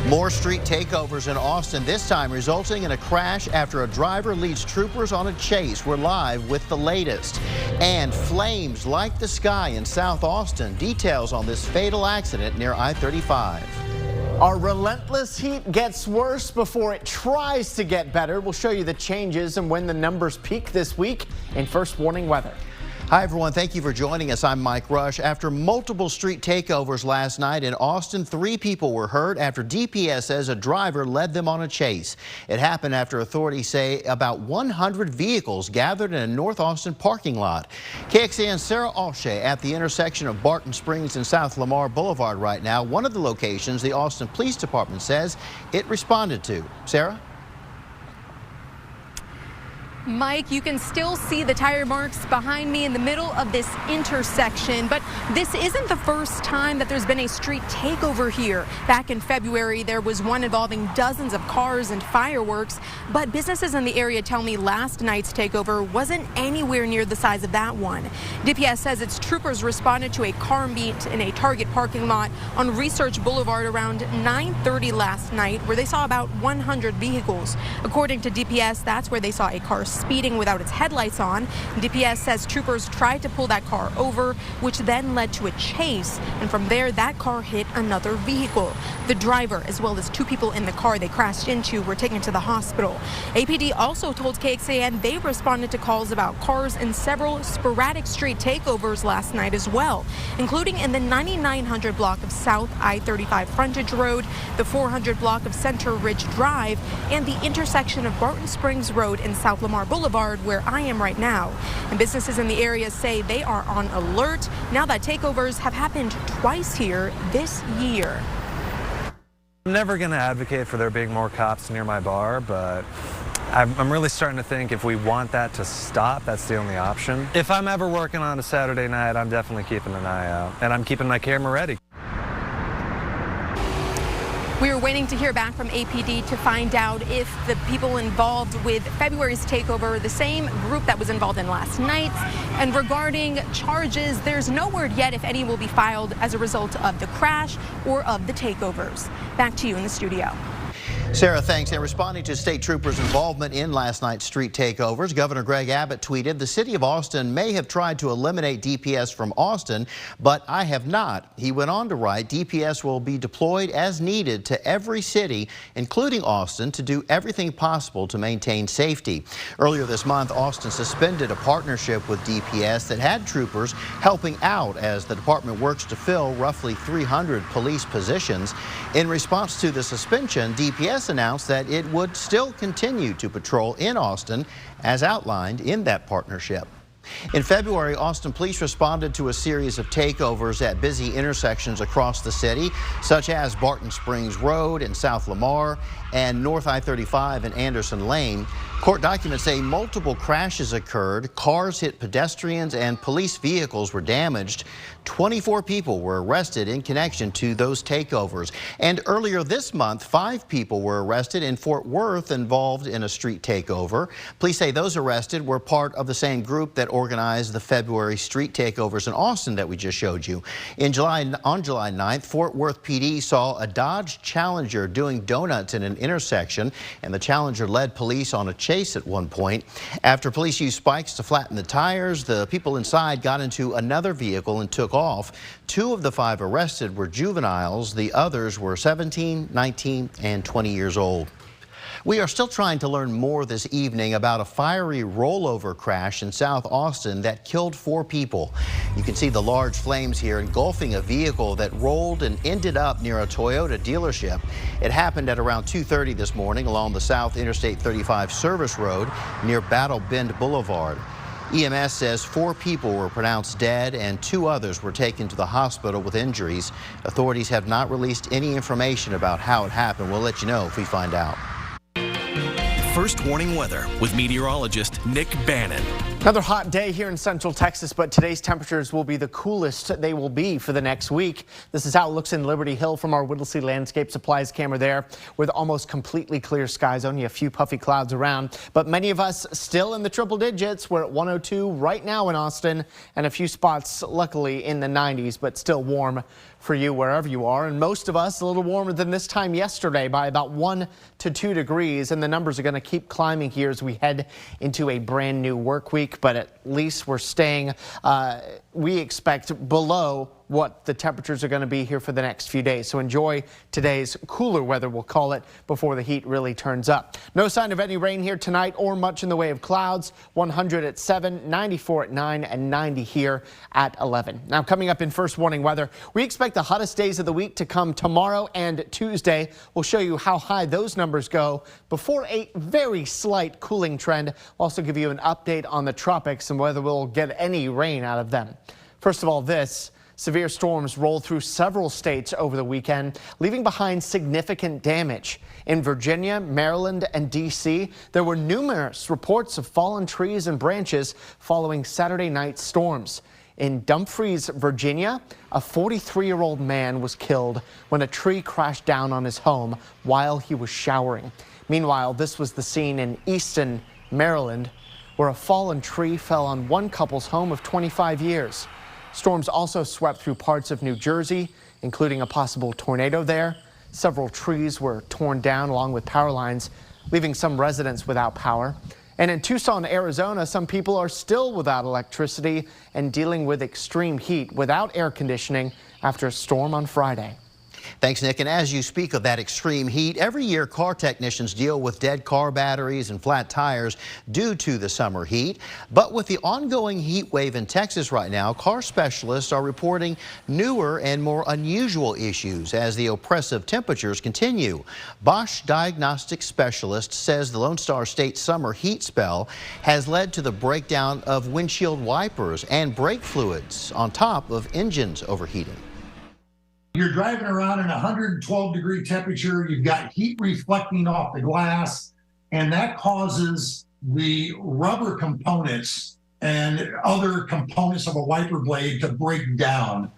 More street takeovers in Austin, this time resulting in a crash after a driver leads troopers on a chase. We're live with the latest. And flames light the sky in South Austin. Details on this fatal accident near I-35. Our relentless heat gets worse before it tries to get better. We'll show you the changes and when the numbers peak this week in First Warning Weather. Hi, everyone. Thank you for joining us. I'm Mike Rush. After multiple street takeovers last night in Austin, 3 people were hurt after DPS says a driver led them on a chase. It happened after authorities say about 100 vehicles gathered in a North Austin parking lot. KXAN Sarah Alshay at the intersection of Barton Springs and South Lamar Boulevard right now. One of the locations the Austin Police Department says it responded to. Sarah? Mike, you can still see the tire marks behind me in the middle of this intersection, but this isn't the first time that there's been a street takeover here. Back in February, there was one involving dozens of cars and fireworks, but businesses in the area tell me last night's takeover wasn't anywhere near the size of that one. DPS says its troopers responded to a car meet in a Target parking lot on Research Boulevard around 9:30 last night, where they saw about 100 vehicles. According to DPS, that's where they saw a car speeding without its headlights on. DPS says troopers tried to pull that car over, which then led to a chase, and from there that car hit another vehicle. The driver, as well as 2 people in the car they crashed into, were taken to the hospital. APD also told KXAN they responded to calls about cars in several sporadic street takeovers last night as well, including in the 9900 block of South I-35 Frontage Road, the 400 block of Center Ridge Drive, and the intersection of Barton Springs Road and South Lamar Boulevard, where I am right now. And businesses in the area say they are on alert now that takeovers have happened twice here this year. I'm never going to advocate for there being more cops near my bar, but I'm really starting to think if we want that to stop, that's the only option. If I'm ever working on a Saturday night, I'm definitely keeping an eye out, and I'm keeping my camera ready. We are waiting to hear back from APD to find out if the people involved with February's takeover are the same group that was involved in last night's. And regarding charges, there's no word yet if any will be filed as a result of the crash or of the takeovers. Back to you in the studio. Sarah, thanks. And responding to state troopers' involvement in last night's street takeovers, Governor Greg Abbott tweeted, "The city of Austin may have tried to eliminate DPS from Austin, but I have not." He went on to write, "DPS will be deployed as needed to every city, including Austin, to do everything possible to maintain safety." Earlier this month, Austin suspended a partnership with DPS that had troopers helping out as the department works to fill roughly 300 police positions. In response to the suspension, DPS announced that it would still continue to patrol in Austin as outlined in that partnership. In February, Austin police responded to a series of takeovers at busy intersections across the city, such as Barton Springs Road in South Lamar and North I-35 and Anderson Lane. Court documents say multiple crashes occurred, cars hit pedestrians, and police vehicles were damaged. 24 people were arrested in connection to those takeovers. And earlier this month, 5 people were arrested in Fort Worth involved in a street takeover. Police say those arrested were part of the same group that organized the February street takeovers in Austin that we just showed you. On July 9th, Fort Worth PD saw a Dodge Challenger doing donuts in an intersection, and the Challenger led police on a chase at one point. After police used spikes to flatten the tires, the people inside got into another vehicle and took off. 2 of the 5 arrested were juveniles. The others were 17, 19, and 20 years old. We are still trying to learn more this evening about a fiery rollover crash in South Austin that killed 4 people. You can see the large flames here engulfing a vehicle that rolled and ended up near a Toyota dealership. It happened at around 2:30 this morning along the South Interstate 35 service road near Battle Bend Boulevard. EMS says 4 people were pronounced dead and 2 others were taken to the hospital with injuries. Authorities have not released any information about how it happened. We'll let you know if we find out. First Warning Weather with meteorologist Nick Bannon. Another hot day here in Central Texas, but today's temperatures will be the coolest they will be for the next week. This is how it looks in Liberty Hill from our Whittlesey Landscape Supplies camera there, with almost completely clear skies, only a few puffy clouds around. But many of us still in the triple digits. We're at 102 right now in Austin, and a few spots luckily in the 90s, but still warm for you wherever you are. And most of us a little warmer than this time yesterday by about 1 to 2 degrees. And the numbers are going to keep climbing here as we head into a brand new work week. But at least we're staying, we expect, below what the temperatures are going to be here for the next few days. So enjoy today's cooler weather, we'll call it, before the heat really turns up. No sign of any rain here tonight or much in the way of clouds. 100 at 7, 94 at 9, and 90 here at 11. Now coming up in first warning weather, we expect the hottest days of the week to come tomorrow and Tuesday. We'll show you how high those numbers go before a very slight cooling trend. We'll also give you an update on the tropics and whether we'll get any rain out of them. First of all, this. Severe storms rolled through several states over the weekend, leaving behind significant damage. In Virginia, Maryland, and D.C., there were numerous reports of fallen trees and branches following Saturday night storms. In Dumfries, Virginia, a 43-year-old man was killed when a tree crashed down on his home while he was showering. Meanwhile, this was the scene in Easton, Maryland, where a fallen tree fell on one couple's home of 25 years. Storms also swept through parts of New Jersey, including a possible tornado there. Several trees were torn down along with power lines, leaving some residents without power. And in Tucson, Arizona, some people are still without electricity and dealing with extreme heat without air conditioning after a storm on Friday. Thanks, Nick. And as you speak of that extreme heat, every year car technicians deal with dead car batteries and flat tires due to the summer heat. But with the ongoing heat wave in Texas right now, car specialists are reporting newer and more unusual issues as the oppressive temperatures continue. Bosch Diagnostic Specialist says the Lone Star State summer heat spell has led to the breakdown of windshield wipers and brake fluids on top of engines overheating. You're driving around in 112-degree temperature, you've got heat reflecting off the glass, and that causes the rubber components and other components of a wiper blade to break down.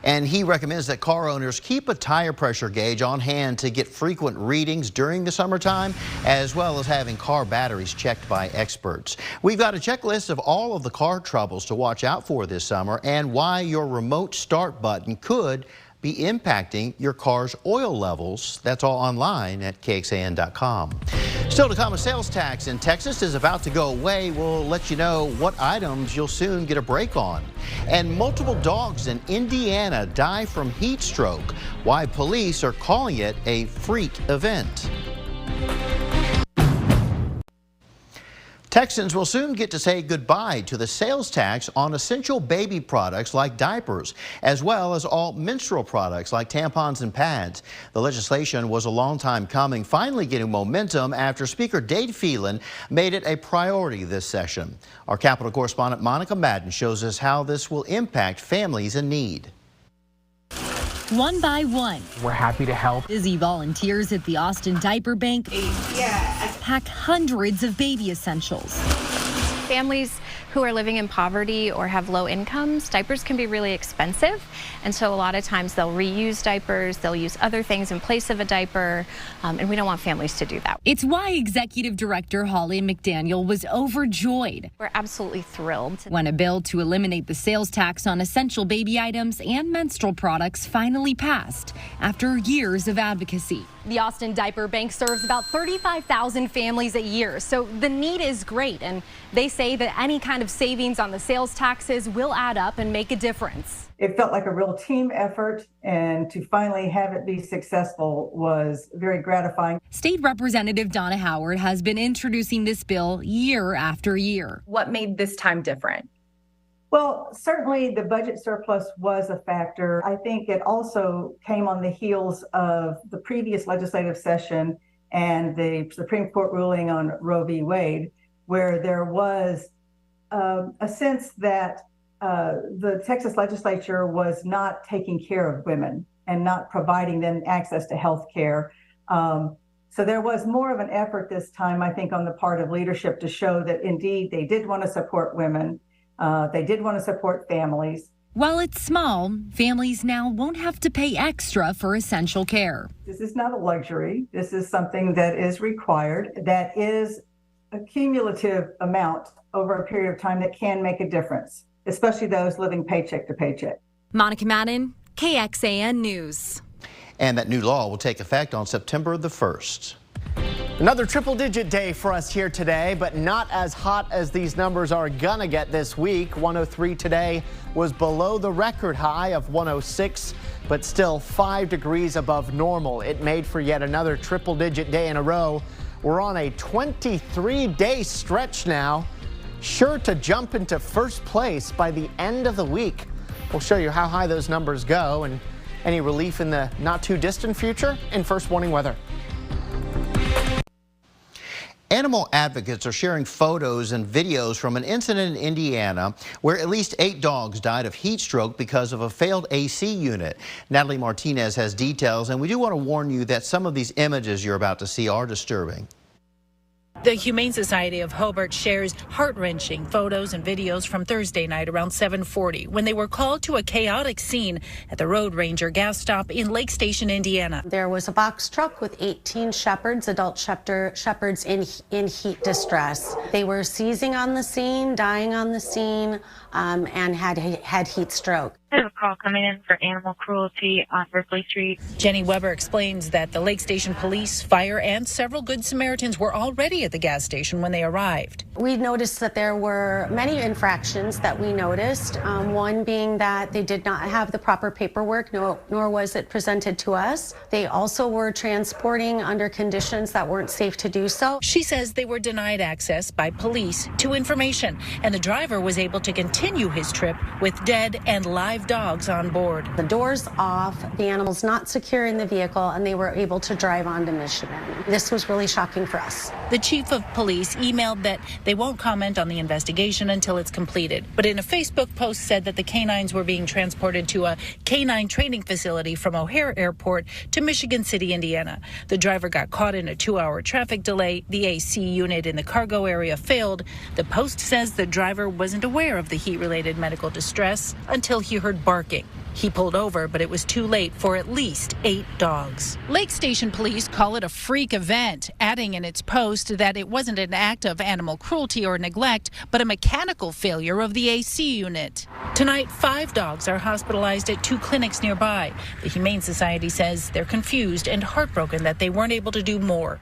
And he recommends that car owners keep a tire pressure gauge on hand to get frequent readings during the summertime, as well as having car batteries checked by experts. We've got a checklist of all of the car troubles to watch out for this summer and why your remote start button could be impacting your car's oil levels. That's all online at KXAN.com. Still to come, a sales tax in Texas is about to go away. We'll let you know what items you'll soon get a break on. And multiple dogs in Indiana die from heat stroke. Why police are calling it a freak event. Texans will soon get to say goodbye to the sales tax on essential baby products like diapers, as well as all menstrual products like tampons and pads. The legislation was a long time coming, finally getting momentum after Speaker Dade Phelan made it a priority this session. Our Capitol correspondent Monica Madden shows us how this will impact families in need. One by one, We're happy to help. busy volunteers at the Austin Diaper Bank pack hundreds of baby essentials. Families who are living in poverty or have low incomes, diapers can be really expensive. And so a lot of times they'll reuse diapers, they'll use other things in place of a diaper, and we don't want families to do that. It's why Executive Director Holly McDaniel was overjoyed We're absolutely thrilled. when a bill to eliminate the sales tax on essential baby items and menstrual products finally passed after years of advocacy. The Austin Diaper Bank serves about 35,000 families a year, so the need is great, and they say that any kind of savings on the sales taxes will add up and make a difference. It felt like a real team effort, and to finally have it be successful was very gratifying. State Representative Donna Howard has been introducing this bill year after year. What made this time different? Well, certainly the budget surplus was a factor. I think it also came on the heels of the previous legislative session and the Supreme Court ruling on Roe v. Wade, where there was a sense that the Texas legislature was not taking care of women and not providing them access to health care. So there was more of an effort this time, I think, on the part of leadership to show that indeed they did want to support women. They did want to support families. While it's small, families now won't have to pay extra for essential care. This is not a luxury. This is something that is required, that is a cumulative amount over a period of time that can make a difference, especially those living paycheck to paycheck. Monica Madden, KXAN News. And that new law will take effect on September the 1st. Another triple-digit day for us here today, but not as hot as these numbers are gonna get this week. 103 today was below the record high of 106, but still 5 degrees above normal. It made for yet another triple-digit day in a row. We're on a 23-day stretch now, sure to jump into first place by the end of the week. We'll show you how high those numbers go and any relief in the not-too-distant future in First Warning Weather. Animal advocates are sharing photos and videos from an incident in Indiana where at least 8 dogs died of heat stroke because of a failed AC unit. Natalie Martinez has details, and we do want to warn you that some of these images you're about to see are disturbing. The Humane Society of Hobart shares heart-wrenching photos and videos from Thursday night around 7:40 when they were called to a chaotic scene at the Road Ranger gas stop in Lake Station, Indiana. There was a box truck with 18 shepherds, adult shepherds in heat distress. They were seizing on the scene, dying on the scene, and had heat stroke. I have a call coming in for animal cruelty on Berkeley Street. Jenny Weber explains that the Lake Station police, fire, and several Good Samaritans were already at the gas station when they arrived. We noticed that there were many infractions that we noticed, one being that they did not have the proper paperwork, nor was it presented to us. They also were transporting under conditions that weren't safe to do so. She says they were denied access by police to information, and the driver was able to continue his trip with dead and live dogs on board. The doors off, the animals not secure in the vehicle, and they were able to drive on to Michigan. This was really shocking for us. The chief of police emailed that they won't comment on the investigation until it's completed, but in a Facebook post said that the canines were being transported to a canine training facility from O'Hare Airport to Michigan City, Indiana. The driver got caught in a 2-hour traffic delay. The AC unit in the cargo area failed. The post says the driver wasn't aware of the heat-related medical distress until he heard barking. He pulled over, but it was too late for at least 8 dogs. Lake Station police call it a freak event, adding in its post that it wasn't an act of animal cruelty or neglect, but a mechanical failure of the AC unit. Tonight, 5 dogs are hospitalized at 2 clinics nearby. The Humane Society says they're confused and heartbroken that they weren't able to do more.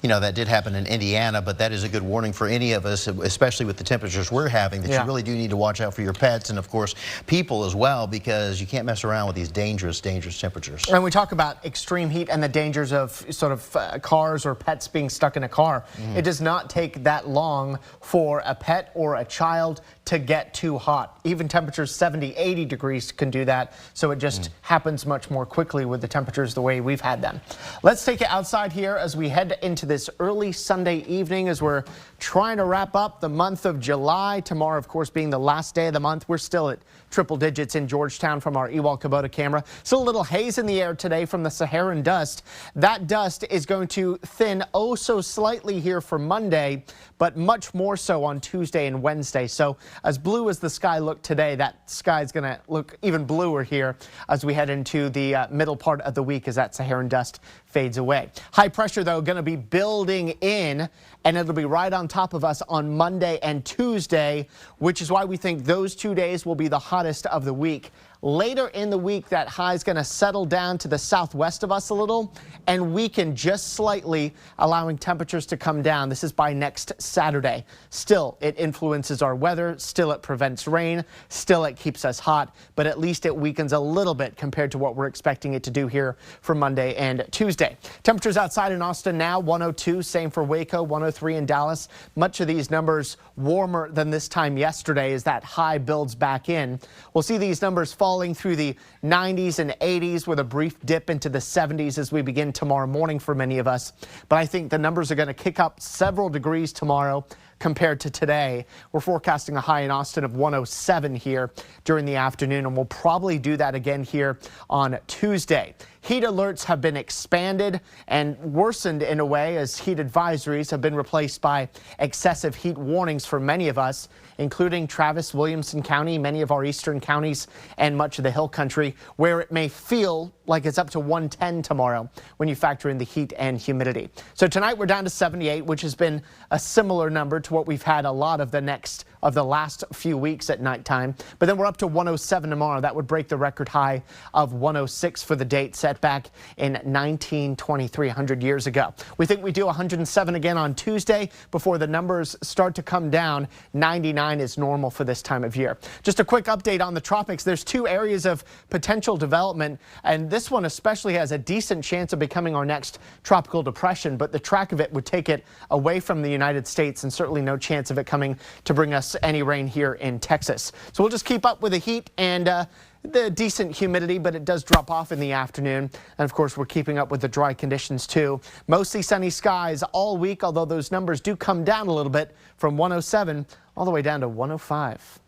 You know, that did happen in Indiana, but that is a good warning for any of us, especially with the temperatures we're having, that you really do need to watch out for your pets and, of course, people as well, because you can't mess around with these dangerous temperatures. And we talk about extreme heat and the dangers of sort of cars or pets being stuck in a car. It does not take that long for a pet or a child to get too hot. Even temperatures 70, 80 degrees can do that, so it just happens much more quickly with the temperatures the way we've had them. Let's take it outside here as we head into this early Sunday evening as we're trying to wrap up the month of July. Tomorrow, of course, being the last day of the month. We're still at triple digits in Georgetown from our Ewald Kubota camera. Still a little haze in the air today from the Saharan dust. That dust is going to thin oh so slightly here for Monday, but much more so on Tuesday and Wednesday. So as blue as the sky looked today, that sky is going to look even bluer here as we head into the middle part of the week as that Saharan dust fades away. High pressure, though, going to be building in, and it'll be right on top of us on Monday and Tuesday, which is why we think those 2 days will be the hottest of the week. Later in the week, that high is going to settle down to the southwest of us a little and weaken just slightly, allowing temperatures to come down. This is by next Saturday. Still, it influences our weather. Still, it prevents rain. Still, it keeps us hot, but at least it weakens a little bit compared to what we're expecting it to do here for Monday and Tuesday. Temperatures outside in Austin now, 102. Same for Waco, 103 in Dallas. Much of these numbers warmer than this time yesterday as that high builds back in. We'll see these numbers falling through the 90s and 80s with a brief dip into the 70s as we begin tomorrow morning for many of us. But I think the numbers are going to kick up several degrees tomorrow. compared to today. We're forecasting a high in Austin of 107 here during the afternoon, and we'll probably do that again here on Tuesday. Heat alerts have been expanded and worsened in a way as heat advisories have been replaced by excessive heat warnings for many of us, including Travis, Williamson County, many of our eastern counties, and much of the Hill Country, where it may feel like it's up to 110 tomorrow when you factor in the heat and humidity. So tonight we're down to 78, which has been a similar number to what we've had a lot of the last few weeks at nighttime. But then we're up to 107 tomorrow. That would break the record high of 106 for the date set back in 1923, 100 years ago. We think we do 107 again on Tuesday before the numbers start to come down. 99 is normal for this time of year. Just a quick update on the tropics. There's 2 areas of potential development, and this one especially has a decent chance of becoming our next tropical depression, but the track of it would take it away from the United States and certainly no chance of it coming to bring us any rain here in Texas. So we'll just keep up with the heat and the decent humidity, but it does drop off in the afternoon. And of course, we're keeping up with the dry conditions too. Mostly sunny skies all week, although those numbers do come down a little bit from 107 all the way down to 105.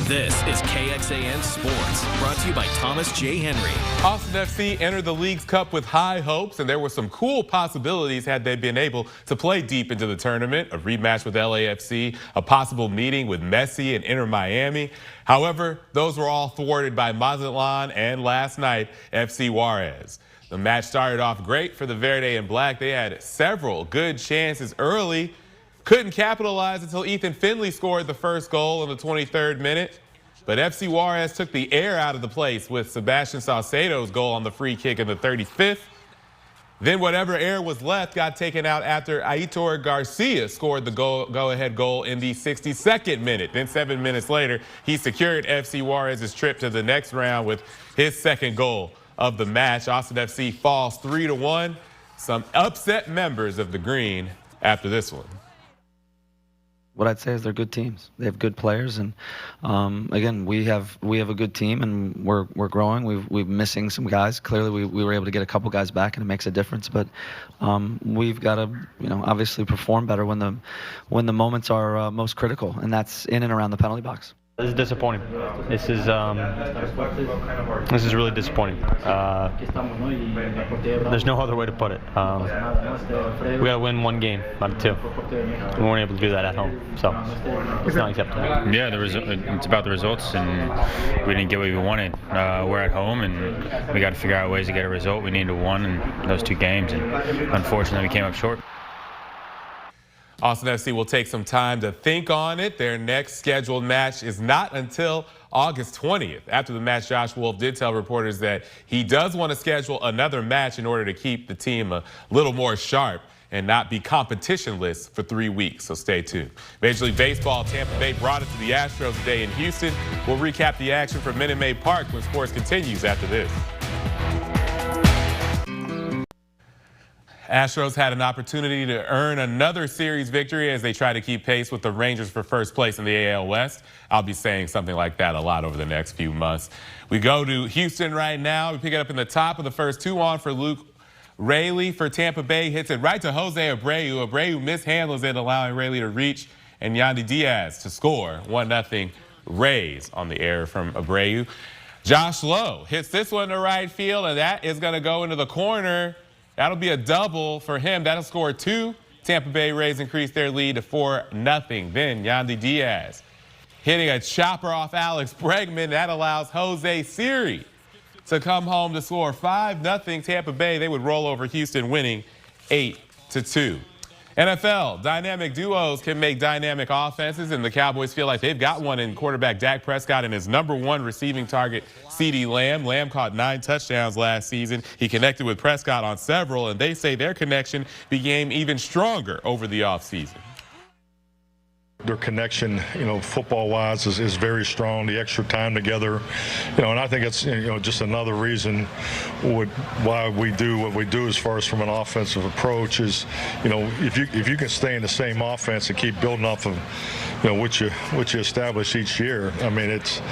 This is KXAN Sports, brought to you by Thomas J. Henry. Austin FC entered the League's Cup with high hopes, and there were some cool possibilities had they been able to play deep into the tournament. A rematch with LAFC, a possible meeting with Messi and Inter Miami. However, those were all thwarted by Mazatlan and last night, FC Juarez. The match started off great for the Verde and Black. They had several good chances early. Couldn't capitalize until Ethan Finley scored the first goal in the 23rd minute. But FC Juarez took the air out of the place with Sebastian Saucedo's goal on the free kick in the 35th. Then whatever air was left got taken out after Aitor Garcia scored the go-ahead goal in the 62nd minute. Then 7 minutes later, he secured FC Juarez's trip to the next round with his second goal of the match. Austin FC falls 3-1. Some upset members of the Green after this one. What I'd say is they're good teams. They have good players, and again, we have a good team, and we're growing. We're missing some guys. Clearly, we were able to get a couple guys back, and it makes a difference. But we've got to, obviously perform better when the moments are most critical, and that's in and around the penalty box. This is disappointing. This is really disappointing. There's no other way to put it. We got to win 1 game out of 2. We weren't able to do that at home, so it's not acceptable. Yeah, it's about the results, and we didn't get what we wanted. We're at home, and we got to figure out ways to get a result. We needed 1 in those 2 games, and unfortunately, we came up short. Austin FC will take some time to think on it. Their next scheduled match is not until August 20th. After the match, Josh Wolf did tell reporters that he does want to schedule another match in order to keep the team a little more sharp and not be competitionless for 3 weeks, so stay tuned. Major League Baseball, Tampa Bay brought it to the Astros today in Houston. We'll recap the action from Minute Maid Park when sports continues after this. Astros had an opportunity to earn another series victory as they try to keep pace with the Rangers for first place in the AL West. I'll be saying something like that a lot over the next few months. We go to Houston right now. We pick it up in the top of the first. 2-on for Luke Raley for Tampa Bay. Hits it right to Jose Abreu. Abreu mishandles it, allowing Raley to reach, and Yandy Diaz to score. 1-0 Rays on the air from Abreu. Josh Lowe hits this one to right field, and that is going to go into the corner. That'll be a double for him. That'll score 2. Tampa Bay Rays increase their lead to 4-0. Then Yandy Diaz hitting a chopper off Alex Bregman. That allows Jose Siri to come home to score 5-0 Tampa Bay. They would roll over Houston, winning 8-2. NFL, dynamic duos can make dynamic offenses, and the Cowboys feel like they've got one in quarterback Dak Prescott and his #1 receiving target, CeeDee Lamb. Lamb caught 9 touchdowns last season. He connected with Prescott on several, and they say their connection became even stronger over the offseason. Their connection, football-wise is very strong. The extra time together, and I think it's, just another reason why we do what we do as far as from an offensive approach is, if you can stay in the same offense and keep building off of, what you establish each year. I mean, it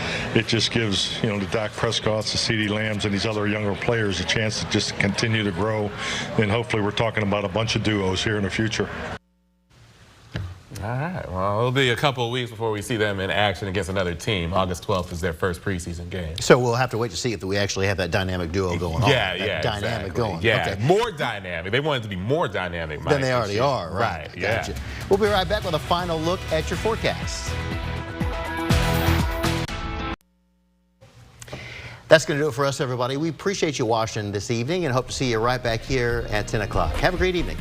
just gives, the Dak Prescotts, the CeeDee Lambs, and these other younger players a chance to just continue to grow. And hopefully we're talking about a bunch of duos here in the future. All right. Well, it'll be a couple of weeks before we see them in action against another team. August 12th is their first preseason game. So we'll have to wait to see if we actually have that dynamic duo going on. Yeah, dynamic going. Yeah, okay. More dynamic. They want it to be more dynamic, Mike, than they already are. Right. Gotcha. Yeah. We'll be right back with a final look at your forecast. That's going to do it for us, everybody. We appreciate you watching this evening and hope to see you right back here at 10 o'clock. Have a great evening.